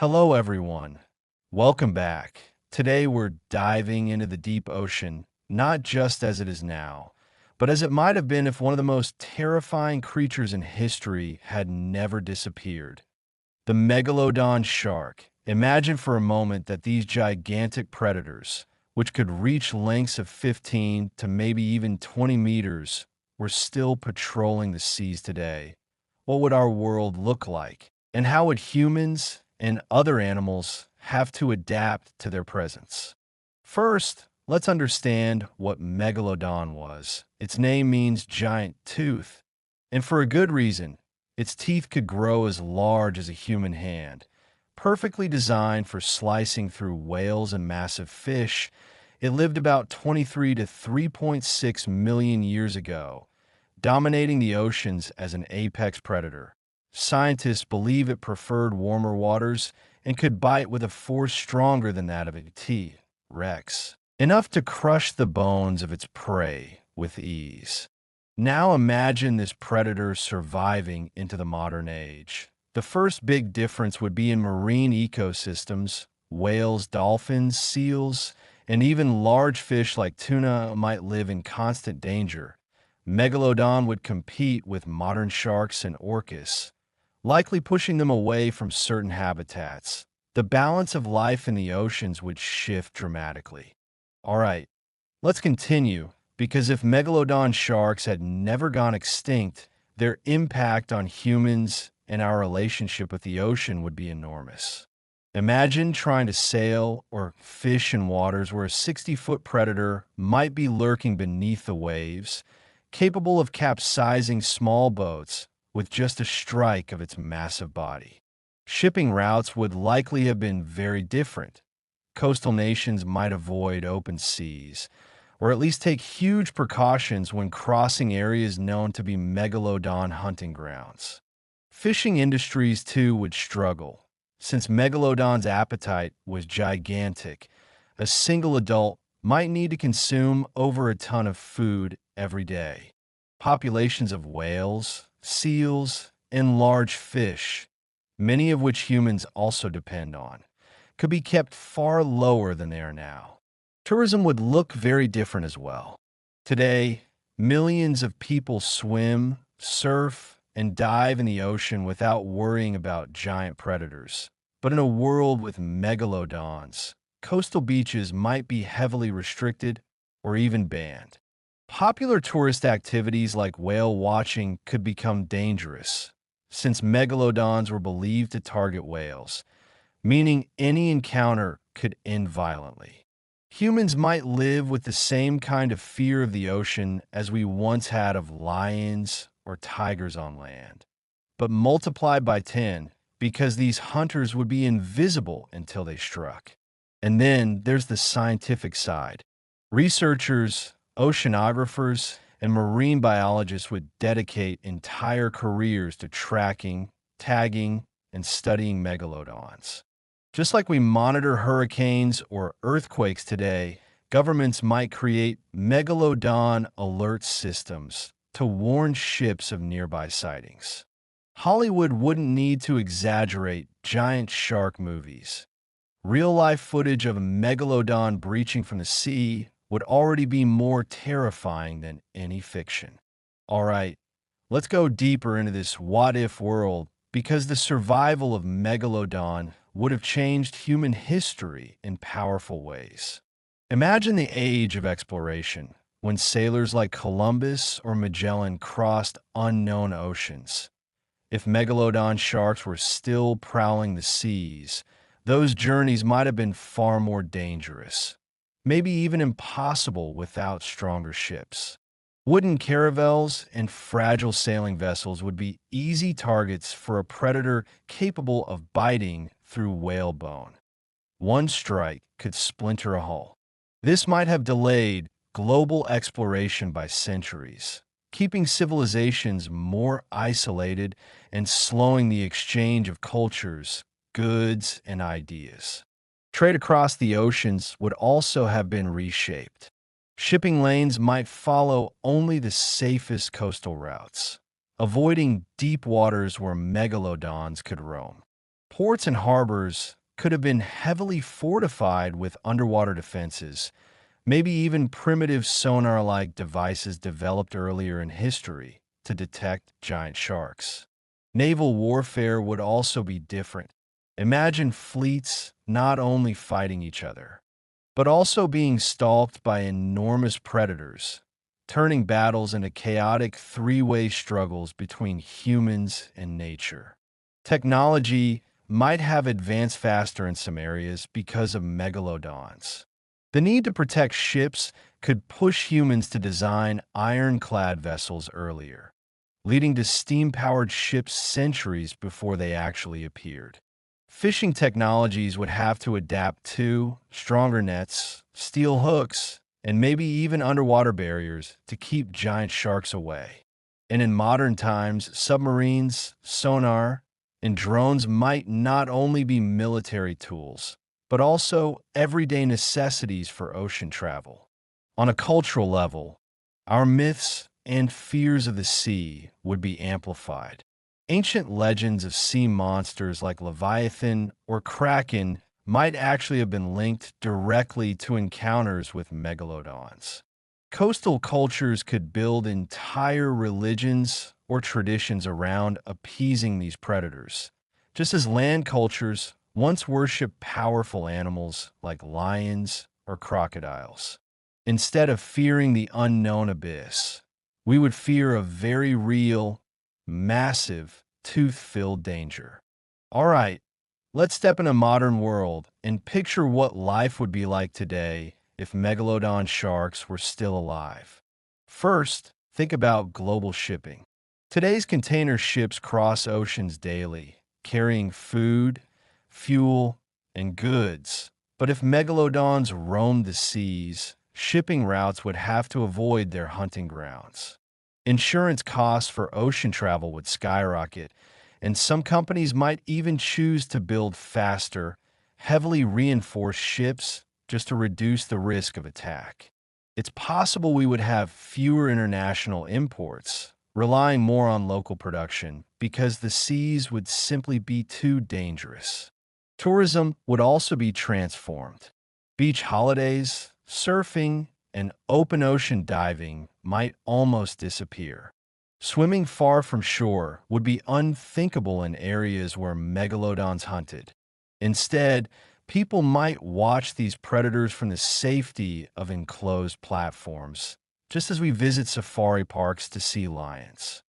Hello, everyone. Welcome back. Today, we're diving into the deep ocean, not just as it is now, but as it might have been if one of the most terrifying creatures in history had never disappeared. The Megalodon shark. Imagine for a moment that these gigantic predators, which could reach lengths of 15 to maybe even 20 meters, were still patrolling the seas today. What would our world look like? And how would humans and other animals have to adapt to their presence? First, let's understand what Megalodon was. Its name means giant tooth, and for a good reason. Its teeth could grow as large as a human hand, perfectly designed for slicing through whales and massive fish. It lived about 23 to 3.6 million years ago, dominating the oceans as an apex predator. Scientists believe it preferred warmer waters and could bite with a force stronger than that of a T. rex, enough to crush the bones of its prey with ease. Now imagine this predator surviving into the modern age. The first big difference would be in marine ecosystems. Whales, dolphins, seals, and even large fish like tuna might live in constant danger. Megalodon would compete with modern sharks and orcas, likely pushing them away from certain habitats. The balance of life in the oceans would shift dramatically. All right, let's continue, because if Megalodon sharks had never gone extinct, their impact on humans and our relationship with the ocean would be enormous. Imagine trying to sail or fish in waters where a 60-foot predator might be lurking beneath the waves, capable of capsizing small boats with just a strike of its massive body. Shipping routes would likely have been very different. Coastal nations might avoid open seas, or at least take huge precautions when crossing areas known to be megalodon hunting grounds. Fishing industries, too, would struggle. Since megalodon's appetite was gigantic, a single adult might need to consume over a ton of food every day. Populations of whales, seals, and large fish, many of which humans also depend on, could be kept far lower than they are now. Tourism would look very different as well. Today, millions of people swim, surf, and dive in the ocean without worrying about giant predators. But in a world with megalodons, coastal beaches might be heavily restricted or even banned. Popular tourist activities like whale watching could become dangerous, since megalodons were believed to target whales, meaning any encounter could end violently. Humans might live with the same kind of fear of the ocean as we once had of lions or tigers on land, but multiplied by 10 because these hunters would be invisible until they struck. And then there's the scientific side. Researchers, oceanographers, and marine biologists would dedicate entire careers to tracking, tagging, and studying megalodons. Just like we monitor hurricanes or earthquakes today, governments might create megalodon alert systems to warn ships of nearby sightings. Hollywood wouldn't need to exaggerate giant shark movies. Real-life footage of a megalodon breaching from the sea would already be more terrifying than any fiction. All right, let's go deeper into this what-if world, because the survival of Megalodon would have changed human history in powerful ways. Imagine the age of exploration, when sailors like Columbus or Magellan crossed unknown oceans. If Megalodon sharks were still prowling the seas, those journeys might have been far more dangerous, maybe even impossible without stronger ships. Wooden caravels and fragile sailing vessels would be easy targets for a predator capable of biting through whale bone. One strike could splinter a hull. This might have delayed global exploration by centuries, keeping civilizations more isolated and slowing the exchange of cultures, goods, and ideas. Trade across the oceans would also have been reshaped. Shipping lanes might follow only the safest coastal routes, avoiding deep waters where megalodons could roam. Ports and harbors could have been heavily fortified with underwater defenses, maybe even primitive sonar-like devices developed earlier in history to detect giant sharks. Naval warfare would also be different. Imagine fleets not only fighting each other, but also being stalked by enormous predators, turning battles into chaotic three-way struggles between humans and nature. Technology might have advanced faster in some areas because of megalodons. The need to protect ships could push humans to design ironclad vessels earlier, leading to steam-powered ships centuries before they actually appeared. Fishing technologies would have to adapt to stronger nets, steel hooks, and maybe even underwater barriers to keep giant sharks away. And in modern times, submarines, sonar, and drones might not only be military tools, but also everyday necessities for ocean travel. On a cultural level, our myths and fears of the sea would be amplified. Ancient legends of sea monsters like Leviathan or Kraken might actually have been linked directly to encounters with megalodons. Coastal cultures could build entire religions or traditions around appeasing these predators, just as land cultures once worshipped powerful animals like lions or crocodiles. Instead of fearing the unknown abyss, we would fear a very real, massive, tooth-filled danger. All right, let's step in a modern world and picture what life would be like today if megalodon sharks were still alive. First, think about global shipping. Today's container ships cross oceans daily, carrying food, fuel, and goods. But if megalodons roamed the seas, shipping routes would have to avoid their hunting grounds. Insurance costs for ocean travel would skyrocket, and some companies might even choose to build faster, heavily reinforced ships just to reduce the risk of attack. It's possible we would have fewer international imports, relying more on local production because the seas would simply be too dangerous. Tourism would also be transformed. Beach holidays, surfing, and open ocean diving might almost disappear. Swimming far from shore would be unthinkable in areas where megalodons hunted. Instead, people might watch these predators from the safety of enclosed platforms, just as we visit safari parks to see lions.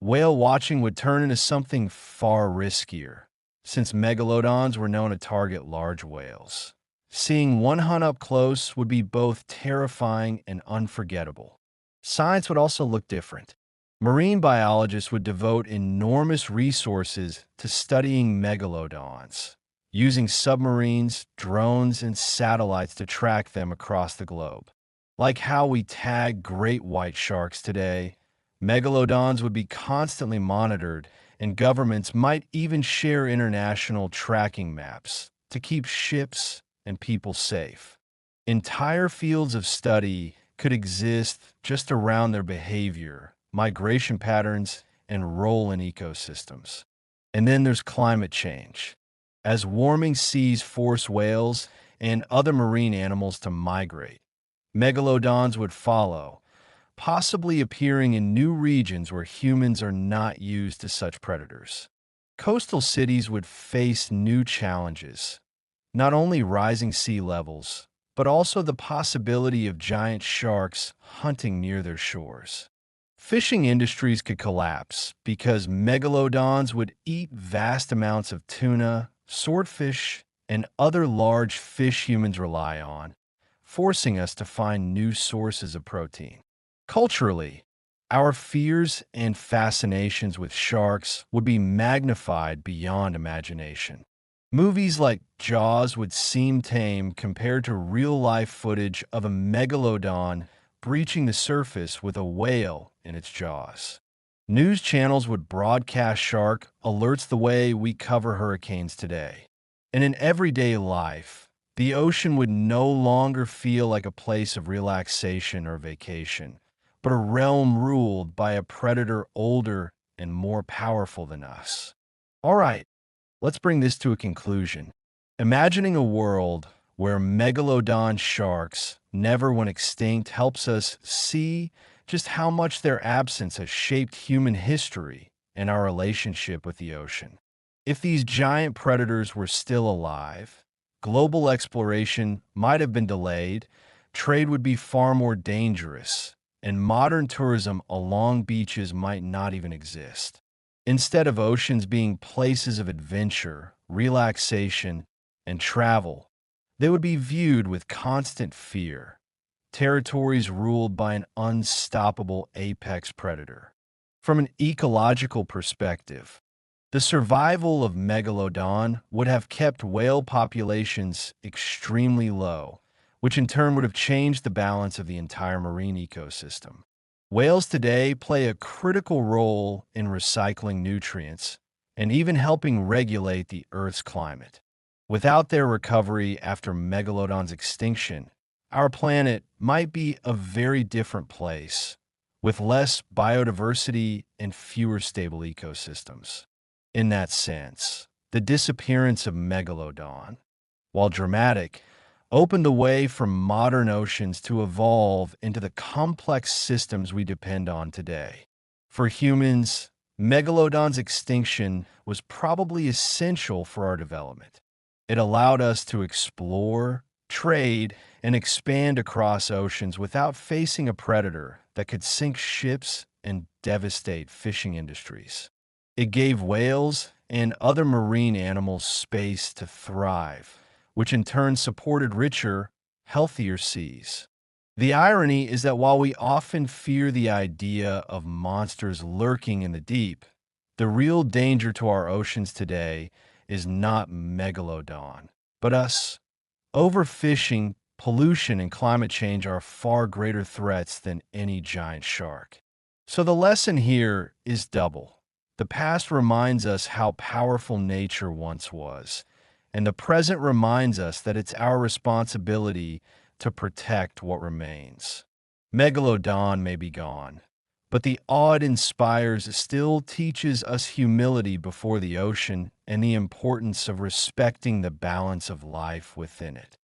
Whale watching would turn into something far riskier, since megalodons were known to target large whales. Seeing one hunt up close would be both terrifying and unforgettable. Science would also look different. Marine biologists would devote enormous resources to studying megalodons, using submarines, drones, and satellites to track them across the globe. Like how we tag great white sharks today, megalodons would be constantly monitored, and governments might even share international tracking maps to keep ships and people safe. Entire fields of study could exist just around their behavior, migration patterns, and role in ecosystems. And then there's climate change. As warming seas force whales and other marine animals to migrate, megalodons would follow, possibly appearing in new regions where humans are not used to such predators. Coastal cities would face new challenges, not only rising sea levels, but also the possibility of giant sharks hunting near their shores. Fishing industries could collapse because megalodons would eat vast amounts of tuna, swordfish, and other large fish humans rely on, forcing us to find new sources of protein. Culturally, our fears and fascinations with sharks would be magnified beyond imagination. Movies like Jaws would seem tame compared to real-life footage of a megalodon breaching the surface with a whale in its jaws. News channels would broadcast shark alerts the way we cover hurricanes today. And in everyday life, the ocean would no longer feel like a place of relaxation or vacation, but a realm ruled by a predator older and more powerful than us. All right, Let's bring this to a conclusion. Imagining a world where Megalodon sharks never went extinct helps us see just how much their absence has shaped human history and our relationship with the ocean. If these giant predators were still alive, global exploration might have been delayed, trade would be far more dangerous, and modern tourism along beaches might not even exist. Instead of oceans being places of adventure, relaxation, and travel, they would be viewed with constant fear, territories ruled by an unstoppable apex predator. From an ecological perspective, the survival of Megalodon would have kept whale populations extremely low, which in turn would have changed the balance of the entire marine ecosystem. Whales today play a critical role in recycling nutrients and even helping regulate the Earth's climate. Without their recovery after Megalodon's extinction, our planet might be a very different place, with less biodiversity and fewer stable ecosystems. In that sense, the disappearance of Megalodon, while dramatic, opened the way for modern oceans to evolve into the complex systems we depend on today. For humans, Megalodon's extinction was probably essential for our development. It allowed us to explore, trade, and expand across oceans without facing a predator that could sink ships and devastate fishing industries. It gave whales and other marine animals space to thrive, which in turn supported richer, healthier seas. The irony is that while we often fear the idea of monsters lurking in the deep, the real danger to our oceans today is not Megalodon, but us. Overfishing, pollution, and climate change are far greater threats than any giant shark. So the lesson here is double. The past reminds us how powerful nature once was, and the present reminds us that it's our responsibility to protect what remains. Megalodon may be gone, but the awe it inspires still teaches us humility before the ocean and the importance of respecting the balance of life within it.